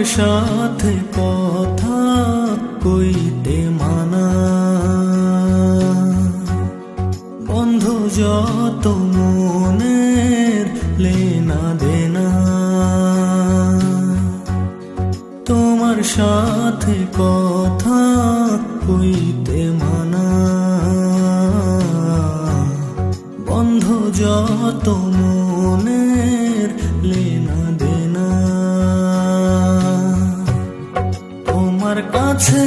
সাথে কথা কইতে মানা, বন্ধু যত মনের লেনা দেনা, তোমার সাথে কথা কইতে মানা, বন্ধু যত মনের লেনা দেনা। তোমার কাছে